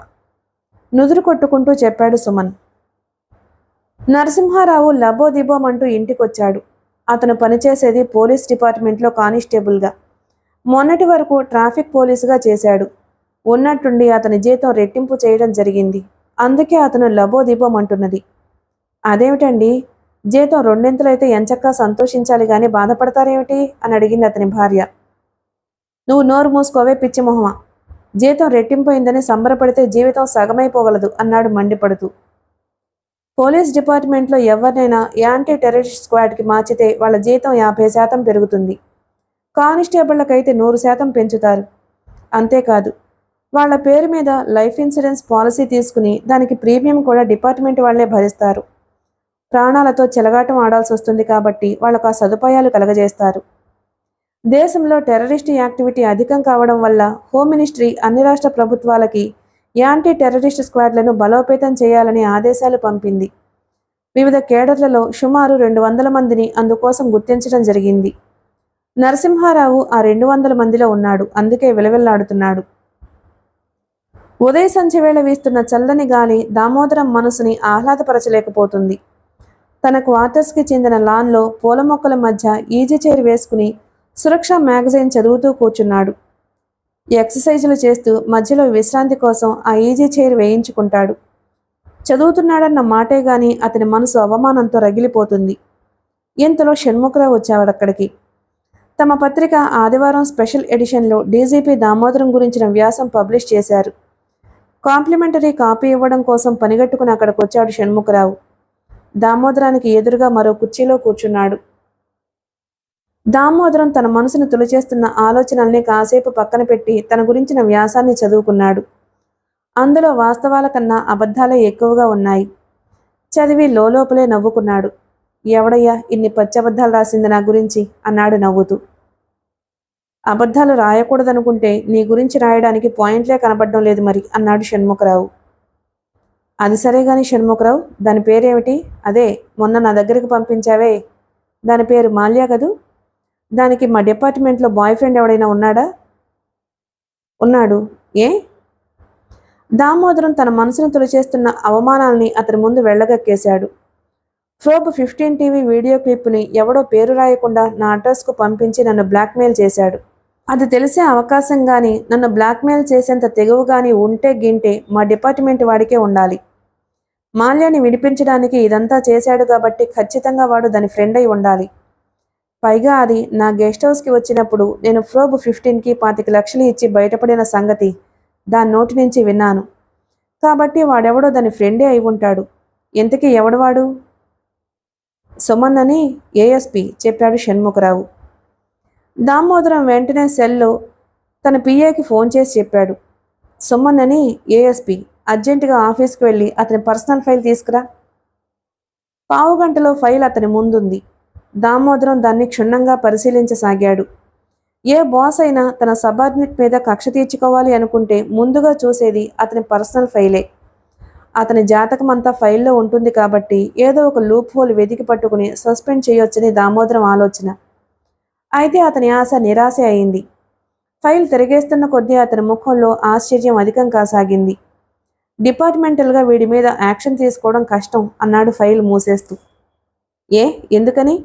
నుదురు కొట్టుకుంటూ చెప్పాడు సుమన్. నరసింహారావు లబోదిబోమంటూ ఇంటికొచ్చాడు. అతను పనిచేసేది పోలీస్ డిపార్ట్మెంట్లో కానిస్టేబుల్గా. మొన్నటి వరకు ట్రాఫిక్ పోలీసుగా చేశాడు. ఉన్నట్టుండి అతని జీతం రెట్టింపు చేయడం జరిగింది. అందుకే అతను లబోదిబోమంటున్నది. అదేమిటండి, జీతం 2 ఎంచక్కా సంతోషించాలి గాని బాధపడతారేమిటి అని అడిగింది అతని భార్య. నువ్వు నోరు మూసుకోవే పిచ్చి మొహమా. జీతం రెట్టింపోయిందని సంబరపడితే జీవితం సగమైపోగలదు అన్నాడు మండిపడుతూ. పోలీస్ డిపార్ట్మెంట్లో ఎవరినైనా యాంటీ టెర్రరిస్ట్ స్క్వాడ్కి మార్చితే వాళ్ళ జీతం 50% పెరుగుతుంది. కానిస్టేబుళ్లకైతే 100% పెంచుతారు. అంతేకాదు, వాళ్ళ పేరు మీద లైఫ్ ఇన్సూరెన్స్ పాలసీ తీసుకుని దానికి ప్రీమియం కూడా డిపార్ట్మెంట్ వాళ్లే భరిస్తారు. ప్రాణాలతో చెలగాటం ఆడాల్సి వస్తుంది కాబట్టి వాళ్ళకు ఆ సదుపాయాలు కలగజేస్తారు. దేశంలో టెర్రరిస్ట్ యాక్టివిటీ అధికం కావడం వల్ల హోమ్ మినిస్ట్రీ అన్ని రాష్ట్ర ప్రభుత్వాలకి యాంటీ టెర్రరిస్ట్ స్క్వాడ్లను బలోపేతం చేయాలని ఆదేశాలు పంపింది. వివిధ కేడర్లలో సుమారు 200 మందిని అందుకోసం గుర్తించడం జరిగింది. నరసింహారావు ఆ 200 మందిలో ఉన్నాడు. అందుకే విలవిల్లాడుతున్నాడు. ఉదయ సంధ్యవేళ వీస్తున్న చల్లని గాలి దామోదరం మనసుని ఆహ్లాదపరచలేకపోతుంది. తన క్వార్టర్స్కి చెందిన లాన్లో పూల మొక్కల మధ్య ఈజీ చైర్ వేసుకుని సురక్ష మ్యాగజైన్ చదువుతూ కూర్చున్నాడు. ఎక్సర్సైజులు చేస్తూ మధ్యలో విశ్రాంతి కోసం ఆ ఈజీ చైర్ వేయించుకుంటాడు. చదువుతున్నాడన్న మాటే గాని అతని మనసు అవమానంతో రగిలిపోతుంది. ఇంతలో షణ్ముఖరావు వచ్చాడక్కడికి. తమ పత్రిక ఆదివారం స్పెషల్ ఎడిషన్లో డీజీపీ దామోదరం గురించిన వ్యాసం పబ్లిష్ చేశారు. కాంప్లిమెంటరీ కాపీ ఇవ్వడం కోసం పనిగట్టుకుని అక్కడికి వచ్చాడు షణ్ముఖరావు. దామోదరానికి ఎదురుగా మరో కుర్చీలో కూర్చున్నాడు. దామోదరం తన మనసును తులిచేస్తున్న ఆలోచనల్ని కాసేపు పక్కన పెట్టి తన గురించిన వ్యాసాన్ని చదువుకున్నాడు. అందులో వాస్తవాల కన్నా అబద్ధాలే ఎక్కువగా ఉన్నాయి. చదివి లోపలే నవ్వుకున్నాడు. ఎవడయ్యా ఇన్ని పచ్చబద్ధాలు రాసింది నా గురించి అన్నాడు నవ్వుతూ. అబద్ధాలు రాయకూడదనుకుంటే నీ గురించి రాయడానికి పాయింట్లే కనపడడం లేదు మరి అన్నాడు షణ్ముఖరావు. అది సరే గాని షణ్ముఖరావు, దాని పేరేమిటి? అదే మొన్న నా దగ్గరికి పంపించావే, దాని పేరు మాల్యా కదూ? దానికి మా డిపార్ట్మెంట్లో బాయ్ ఫ్రెండ్ ఎవడైనా ఉన్నాడా? ఉన్నాడు. ఏ? దామోదరం తన మనసును తొలిచేస్తున్న అవమానాల్ని అతని ముందు వెళ్ళగక్కేశాడు. ప్రోబ్ 15 టీవీ వీడియో క్లిప్ని ఎవడో పేరు రాయకుండా నా అడ్రస్కు పంపించి నన్ను బ్లాక్మెయిల్ చేశాడు. అది తెలిసే అవకాశం కానీ నన్ను బ్లాక్మెయిల్ చేసేంత తెగువ కానీ ఉంటే గింటే మా డిపార్ట్మెంట్ వాడికే ఉండాలి. మాల్యాని విడిపించడానికి ఇదంతా చేశాడు కాబట్టి ఖచ్చితంగా వాడు దాని ఫ్రెండ్ అయి ఉండాలి. పైగా అది నా గెస్ట్ హౌస్కి వచ్చినప్పుడు నేను ప్రోబ్ 15కి 25 లక్షలు ఇచ్చి బయటపడిన సంగతి దాని నోటి నుంచి విన్నాను. కాబట్టి వాడెవడో దాని ఫ్రెండే అయి ఉంటాడు. ఇంతకీ ఎవడవాడు? సుమన్ అని ఏఎస్పీ చెప్పాడు షణ్ముఖరావు. దామోదరం వెంటనే సెల్లో తన పిఏకి ఫోన్ చేసి చెప్పాడు. సుమన్ అని ఏఎస్పీ, అర్జెంటుగా ఆఫీస్కి వెళ్ళి అతని పర్సనల్ ఫైల్ తీసుకురా. 15 గంటలో ఫైల్ అతని ముందుంది. దామోదరం దాన్ని క్షుణ్ణంగా పరిశీలించసాగాడు. ఏ బాస్ అయినా తన సబార్డినేట్ మీద కక్ష తీర్చుకోవాలి అనుకుంటే ముందుగా చూసేది అతని పర్సనల్ ఫైలే. అతని జాతకం అంతా ఫైల్లో ఉంటుంది కాబట్టి ఏదో ఒక లూప్ హోల్ వెతికి పట్టుకుని సస్పెండ్ చేయొచ్చని దామోదరం ఆలోచన. అయితే అతని ఆశ నిరాశ అయింది. ఫైల్ తిరిగేస్తున్న కొద్దీ అతని ముఖంలో ఆశ్చర్యం అధికం కాసాగింది. డిపార్ట్మెంటల్గా వీడి మీద యాక్షన్ తీసుకోవడం కష్టం అన్నాడు ఫైల్ మూసేస్తూ. ఏ ఎందుకని?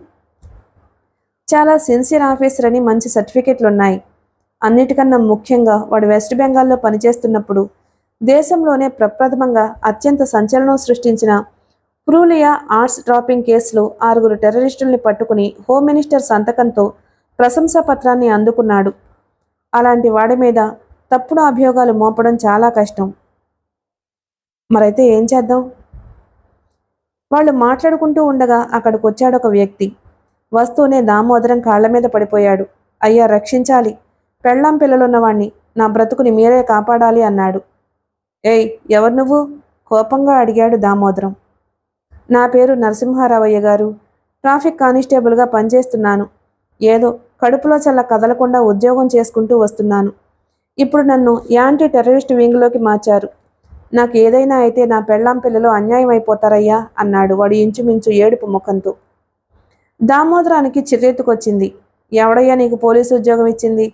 చాలా సిన్సియర్ ఆఫీసర్ అని మంచి సర్టిఫికెట్లున్నాయి. అన్నిటికన్నా ముఖ్యంగా వాడు వెస్ట్ బెంగాల్లో పనిచేస్తున్నప్పుడు దేశంలోనే ప్రప్రథమంగా అత్యంత సంచలనం సృష్టించిన పురూలియా ఆర్ట్స్ డ్రాపింగ్ కేసులో 6 టెర్రరిస్టుల్ని పట్టుకుని హోమ్ మినిస్టర్ సంతకంతో ప్రశంసా పత్రాన్ని అందుకున్నాడు. అలాంటి వాడి మీద తప్పుడు అభియోగాలు మోపడం చాలా కష్టం. మరైతే ఏం చేద్దాం? వాళ్ళు మాట్లాడుకుంటూ ఉండగా అక్కడికొచ్చాడొక వ్యక్తి. వస్తూనే దామోదరం కాళ్ల మీద పడిపోయాడు. అయ్యా రక్షించాలి, పెళ్ళాం పిల్లలున్నవాణ్ణి, నా బ్రతుకుని మీరే కాపాడాలి అన్నాడు. ఏయ్ ఎవరు నువ్వు? కోపంగా అడిగాడు దామోదరం. నా పేరు నరసింహారావయ్య గారు, ట్రాఫిక్ కానిస్టేబుల్గా పనిచేస్తున్నాను. ఏదో కడుపులో చల్ల కదలకుండా ఉద్యోగం చేసుకుంటూ వస్తున్నాను. ఇప్పుడు నన్ను యాంటీ టెర్రరిస్ట్ వింగ్లోకి మార్చారు. నాకు ఏదైనా అయితే నా పెళ్ళాం పిల్లలు అన్యాయం అయిపోతారయ్యా అన్నాడు వాడు ఇంచుమించు ఏడుపు ముఖంతో. దామోదరానికి చిర్రెత్తుకొచ్చింది. ఎవడయ్యా నీకు పోలీసు ఉద్యోగం ఇచ్చింది?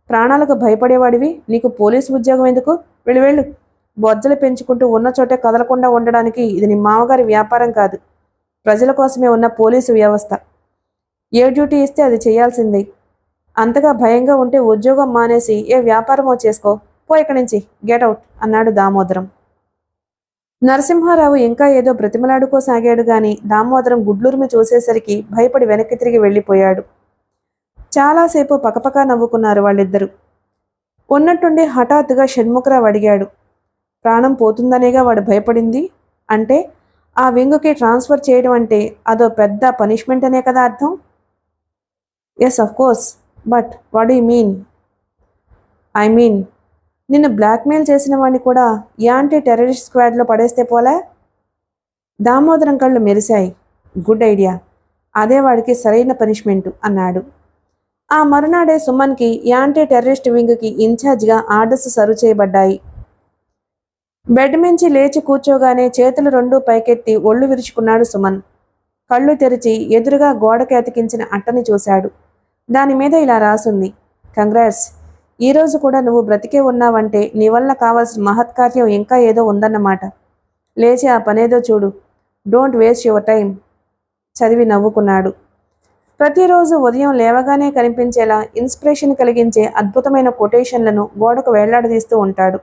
ప్రాణాలకు భయపడేవాడివి నీకు పోలీసు ఉద్యోగం ఎందుకు? వెళ్ళు. బొజ్జలు పెంచుకుంటూ ఉన్న చోటే కదలకుండా ఉండడానికి ఇది నీ మామగారి వ్యాపారం కాదు. ప్రజల కోసమే ఉన్న పోలీసు వ్యవస్థ. ఏ డ్యూటీ ఇస్తే అది చేయాల్సిందే. అంతగా భయంగా ఉంటే ఉద్యోగం మానేసి ఏ వ్యాపారమో చేసుకో. పో ఇక్కడి నుంచి, గెట్అవుట్ అన్నాడు దామోదరం. నరసింహారావు ఇంకా ఏదో బ్రతిమలాడుకోసాగాడు గాని దామోదరం గుడ్లూరుమి చూసేసరికి భయపడి వెనక్కి తిరిగి వెళ్ళిపోయాడు. చాలాసేపు పకపకా నవ్వుకున్నారు వాళ్ళిద్దరూ. ఉన్నట్టుండి హఠాత్తుగా షణ్ముఖరావు అడిగాడు. ప్రాణం పోతుందనేగా వాడు భయపడింది? అంటే ఆ వింగుకి ట్రాన్స్ఫర్ చేయడం అంటే అదో పెద్ద పనిష్మెంట్ అనే కదా అర్థం? Yes of course, but what do you mean? I mean నిన్ను బ్లాక్మెయిల్ చేసిన వాడిని కూడా యాంటీ టెర్రరిస్ట్ స్క్వాడ్లో పడేస్తే పోలే? దామోదరం కళ్ళు మెరిశాయి. గుడ్ ఐడియా, అదే వాడికి సరైన పనిష్మెంటు అన్నాడు. ఆ మరునాడే సుమన్కి యాంటీ టెర్రరిస్ట్ వింగ్కి ఇన్ఛార్జిగా ఆర్డర్స్ సర్వ్ చేయబడ్డాయి. బెడ్ మించి లేచి కూర్చోగానే చేతులు రెండూ పైకెత్తి ఒళ్ళు విరుచుకున్నాడు సుమన్. కళ్ళు తెరిచి ఎదురుగా గోడకి అతికించిన అట్టని చూశాడు. దాని మీద ఇలా రాసుంది, కంగ్రాట్స్, ఈరోజు కూడా నువ్వు బ్రతికే ఉన్నావంటే నీ వల్ల కావాల్సిన మహత్కార్యం ఇంకా ఏదో ఉందన్నమాట. లేచి ఆ పనేదో చూడు, డోంట్ వేస్ట్ యువర్ టైం. చదివి నవ్వుకున్నాడు. ప్రతిరోజు ఉదయం లేవగానే కనిపించేలా ఇన్స్పిరేషన్ కలిగించే అద్భుతమైన కొటేషన్లను గోడకు వేళ్లాడదీస్తూ ఉంటాడు.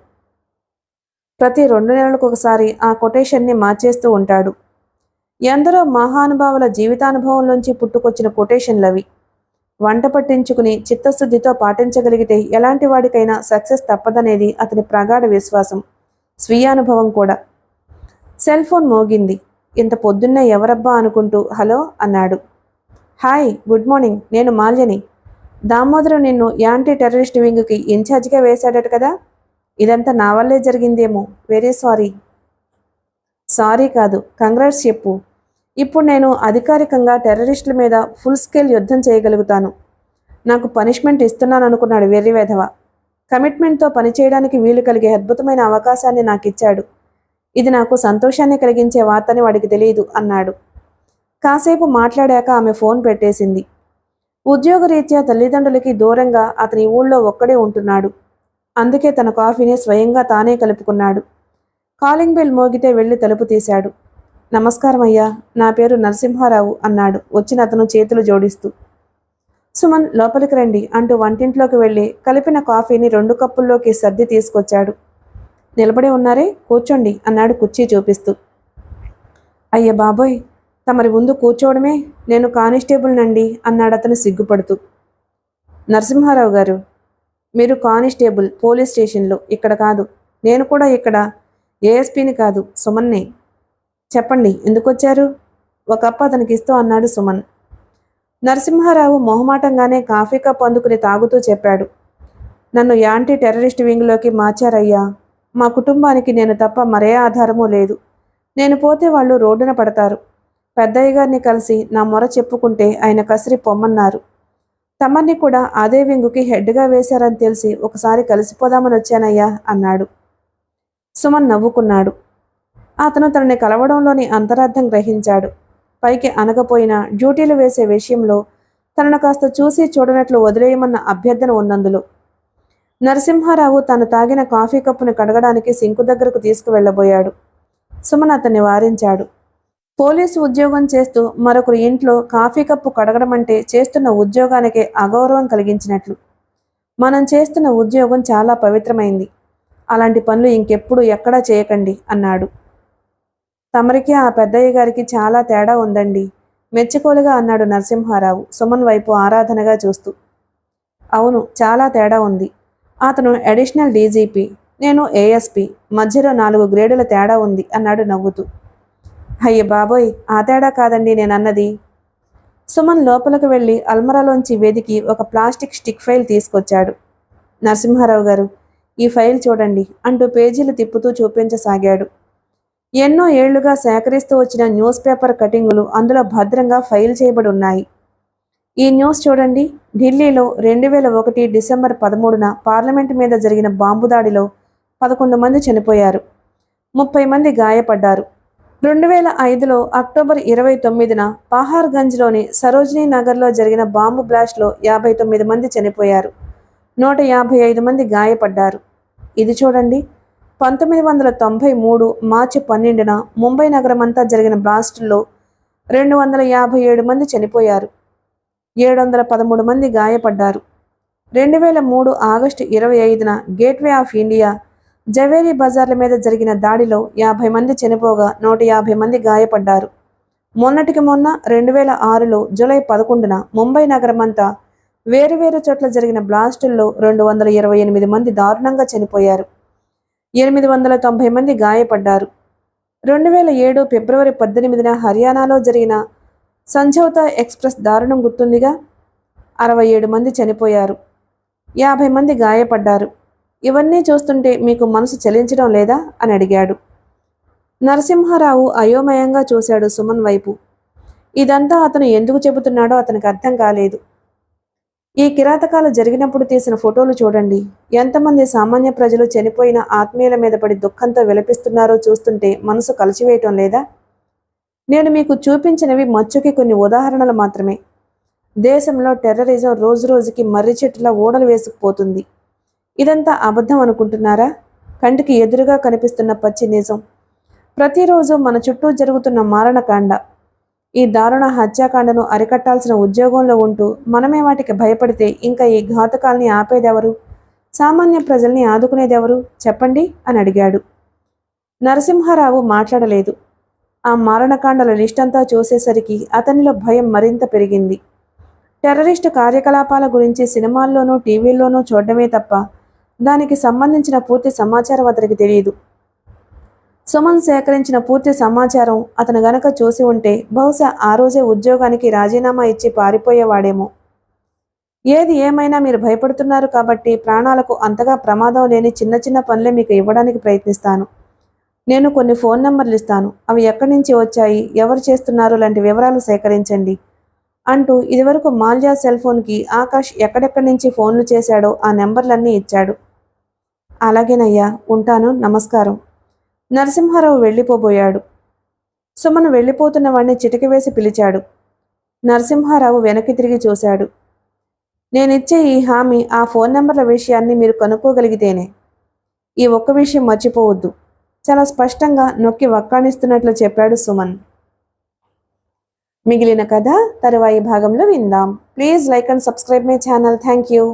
ప్రతి 2 నెలలకు ఒకసారి ఆ కొటేషన్ని మార్చేస్తూ ఉంటాడు. ఎందరో మహానుభావుల జీవితానుభవంలోంచి పుట్టుకొచ్చిన కొటేషన్లవి. వంట పట్టించుకుని చిత్తశుద్ధితో పాటించగలిగితే ఎలాంటి వాడికైనా సక్సెస్ తప్పదనేది అతని ప్రగాఢ విశ్వాసం, స్వీయానుభవం కూడా. సెల్ ఫోన్ మోగింది. ఇంత పొద్దున్నే ఎవరబ్బా అనుకుంటూ హలో అన్నాడు. హాయ్, గుడ్ మార్నింగ్, నేను మాల్యని. దామోదరం నిన్ను యాంటీ టెర్రరిస్ట్ వింగ్కి ఇన్ఛార్జిగా వేశాడట కదా? ఇదంతా నా వల్లే జరిగిందేమో, వెరీ సారీ. సారీ కాదు, కంగ్రాట్స్ చెప్పు. ఇప్పుడు నేను అధికారికంగా టెర్రరిస్టుల మీద ఫుల్ స్కేల్ యుద్ధం చేయగలుగుతాను. నాకు పనిష్మెంట్ ఇస్తున్నాను అనుకున్నాడు వెర్రి వెధవ. కమిట్మెంట్తో పనిచేయడానికి వీలు కలిగే అద్భుతమైన అవకాశాన్ని నాకు ఇచ్చాడు. ఇది నాకు సంతోషాన్ని కలిగించే వార్తని వాడికి తెలియదు అన్నాడు. కాసేపు మాట్లాడాక ఆమె ఫోన్ పెట్టేసింది. ఉద్యోగరీత్యా తల్లిదండ్రులకి దూరంగా అతని ఊళ్ళో ఒక్కడే ఉంటున్నాడు. అందుకే తన కాఫీని స్వయంగా తానే కలుపుకున్నాడు. కాలింగ్ బెల్ మోగితే వెళ్లి తలుపు తీశాడు. నమస్కారం అయ్యా, నా పేరు నరసింహారావు అన్నాడు వచ్చిన అతను చేతులు జోడిస్తూ. సుమన్ లోపలికి రండి అంటూ వంటింట్లోకి వెళ్ళి కలిపిన కాఫీని 2 కప్పుల్లోకి సర్ది తీసుకొచ్చాడు. నిలబడి ఉన్నారే, కూర్చోండి అన్నాడు కుర్చీ చూపిస్తూ. అయ్య బాబోయ్, తమరి ముందు కూర్చోవడమే, నేను కానిస్టేబుల్ నండి అన్నాడు అతను సిగ్గుపడుతూ. నరసింహారావు గారు, మీరు కానిస్టేబుల్ పోలీస్ స్టేషన్లో, ఇక్కడ కాదు. నేను కూడా ఇక్కడ ఏఎస్పీని కాదు, సుమన్నే. చెప్పండి, ఎందుకు వచ్చారు? ఒక కప్పు అతనికి ఇస్తూ అన్నాడు సుమన్. నరసింహారావు మొహమాటంగానే కాఫీ కప్ అందుకుని తాగుతూ చెప్పాడు. నన్ను యాంటీ టెర్రరిస్ట్ వింగ్లోకి మార్చారయ్యా. మా కుటుంబానికి నేను తప్ప మరే ఆధారమూ లేదు. నేను పోతే వాళ్ళు రోడ్డున పడతారు. పెద్దయ్య గారిని కలిసి నా మొర చెప్పుకుంటే ఆయన కసిరి పొమ్మన్నారు. తమర్ని కూడా అదే వింగుకి హెడ్గా వేశారని తెలిసి ఒకసారి కలిసిపోదామని వచ్చానయ్యా అన్నాడు. సుమన్ నవ్వుకున్నాడు. అతను తనని కలవడంలోని అంతరార్థం గ్రహించాడు. పైకి అనకపోయినా డ్యూటీలు వేసే విషయంలో తనను కాస్త చూసి చూడనట్లు వదిలేయమన్న అభ్యర్థన ఉన్నందులో. నరసింహారావు తాను తాగిన కాఫీ కప్పును కడగడానికి సింకు దగ్గరకు తీసుకువెళ్లబోయాడు. సుమన్ అతన్ని వారించాడు. పోలీసు ఉద్యోగం చేస్తూ మరొకరి ఇంట్లో కాఫీ కప్పు కడగడం అంటే చేస్తున్న ఉద్యోగానికే అగౌరవం కలిగించినట్లు. మనం చేస్తున్న ఉద్యోగం చాలా పవిత్రమైంది. అలాంటి పనులు ఇంకెప్పుడు ఎక్కడా చేయకండి అన్నాడు. తమరికి ఆ పెద్దయ్య గారికి చాలా తేడా ఉందండి, మెచ్చుకోలుగా అన్నాడు నరసింహారావు సుమన్ వైపు ఆరాధనగా చూస్తూ. అవును, చాలా తేడా ఉంది. అతను అడిషనల్ డీజీపీ, నేను ఏఎస్పీ, మధ్యలో 4 గ్రేడుల తేడా ఉంది అన్నాడు నవ్వుతూ. అయ్య బాబోయ్, ఆ తేడా కాదండి నేనన్నది. సుమన్ లోపలికి వెళ్ళి అల్మరాలోంచి వెదికి ఒక ప్లాస్టిక్ స్టిక్ ఫైల్ తీసుకొచ్చాడు. నరసింహారావు గారు, ఈ ఫైల్ చూడండి అంటూ పేజీలు తిప్పుతూ చూపించసాగాడు. ఎన్నో ఏళ్లుగా సేకరిస్తూ వచ్చిన న్యూస్ పేపర్ కటింగులు అందులో భద్రంగా ఫైల్ చేయబడి ఉన్నాయి. ఈ న్యూస్ చూడండి. ఢిల్లీలో 2001 డిసెంబర్ 13న పార్లమెంటు మీద జరిగిన బాంబు దాడిలో 11 మంది చనిపోయారు, 30 మంది గాయపడ్డారు. 2005లో అక్టోబర్ 29న పహార్గంజ్లోని సరోజినీ నగర్లో జరిగిన బాంబు బ్లాస్ట్లో 59 మంది చనిపోయారు, 155 మంది గాయపడ్డారు. ఇది చూడండి. 1993 మార్చి 12న ముంబై నగరమంతా జరిగిన బ్లాస్టుల్లో 257 మంది చనిపోయారు, 713 మంది గాయపడ్డారు. 2003 ఆగస్టు 25న గేట్వే ఆఫ్ ఇండియా, జవేరీ బజార్ల మీద జరిగిన దాడిలో 50 మంది చనిపోగా 150 మంది గాయపడ్డారు. మొన్నటికి మొన్న 2006లో జూలై 11న ముంబై నగరమంతా వేరువేరు చోట్ల జరిగిన బ్లాస్టుల్లో 228 మంది దారుణంగా చనిపోయారు, 890 మంది గాయపడ్డారు. 2007 ఫిబ్రవరి 18న హర్యానాలో జరిగిన సంఝౌతా ఎక్స్ప్రెస్ దారుణం గుర్తుందిగా, 67 మంది చనిపోయారు, 50 మంది గాయపడ్డారు. ఇవన్నీ చూస్తుంటే మీకు మనసు చలించడం లేదా అని అడిగాడు. నరసింహారావు అయోమయంగా చూశాడు సుమన్ వైపు. ఇదంతా అతను ఎందుకు చెబుతున్నాడో అతనికి అర్థం కాలేదు. ఈ కిరాతకాలు జరిగినప్పుడు తీసిన ఫోటోలు చూడండి. ఎంతమంది సామాన్య ప్రజలు చనిపోయిన ఆత్మీయుల మీద పడి దుఃఖంతో విలపిస్తున్నారో చూస్తుంటే మనసు కలిచివేయటం లేదా? నేను మీకు చూపించినవి మచ్చుకి కొన్ని ఉదాహరణలు మాత్రమే. దేశంలో టెర్రరిజం రోజురోజుకి మర్రి చెట్టులా ఊడలు వేసుకుపోతుంది. ఇదంతా అబద్ధం అనుకుంటున్నారా? కంటికి ఎదురుగా కనిపిస్తున్న పచ్చి నిజం. ప్రతిరోజు మన చుట్టూ జరుగుతున్న మారణకాండ. ఈ దారుణ హత్యాకాండను అరికట్టాల్సిన ఉద్యోగంలో ఉంటూ మనమే వాటికి భయపడితే ఇంకా ఈ ఘాతుకాల్ని ఆపేదెవరు? సామాన్య ప్రజల్ని ఆదుకునేదెవరు చెప్పండి అని అడిగాడు. నరసింహారావు మాట్లాడలేదు. ఆ మారణకాండల లిస్టంతా చూసేసరికి అతనిలో భయం మరింత పెరిగింది. టెర్రరిస్టు కార్యకలాపాల గురించి సినిమాల్లోనూ టీవీల్లోనూ చూడడమే తప్ప దానికి సంబంధించిన పూర్తి సమాచారం అతనికి తెలియదు. సుమన్ సేకరించిన పూర్తి సమాచారం అతను గనక చూసి ఉంటే బహుశా ఆ రోజే ఉద్యోగానికి రాజీనామా ఇచ్చి పారిపోయేవాడేమో. ఏది ఏమైనా మీరు భయపడుతున్నారు కాబట్టి ప్రాణాలకు అంతగా ప్రమాదం లేని చిన్న చిన్న పనులే మీకు ఇవ్వడానికి ప్రయత్నిస్తాను. నేను కొన్ని ఫోన్ నెంబర్లు ఇస్తాను, అవి ఎక్కడి నుంచి వచ్చాయి, ఎవరు చేస్తున్నారు లాంటి వివరాలు సేకరించండి అంటూ ఇదివరకు మాల్యా సెల్ ఫోన్కి ఆకాష్ ఎక్కడెక్కడి నుంచి ఫోన్లు చేశాడో ఆ నెంబర్లన్నీ ఇచ్చాడు. అలాగేనయ్యా, ఉంటాను, నమస్కారం. నరసింహారావు వెళ్ళిపోబోయాడు. సుమన్ వెళ్ళిపోతున్న వాడిని చిటికవేసి పిలిచాడు. నరసింహారావు వెనక్కి తిరిగి చూశాడు. నేనిచ్చే ఈ హామీ, ఆ ఫోన్ నెంబర్ల విషయాన్ని మీరు కనుక్కోగలిగితేనే. ఈ ఒక్క విషయం మర్చిపోవద్దు, చాలా స్పష్టంగా నొక్కి వక్కాణిస్తున్నట్లు చెప్పాడు సుమన్. మిగిలిన కథ తరువాయి భాగంలో విందాం. Please like and subscribe my channel. Thank you.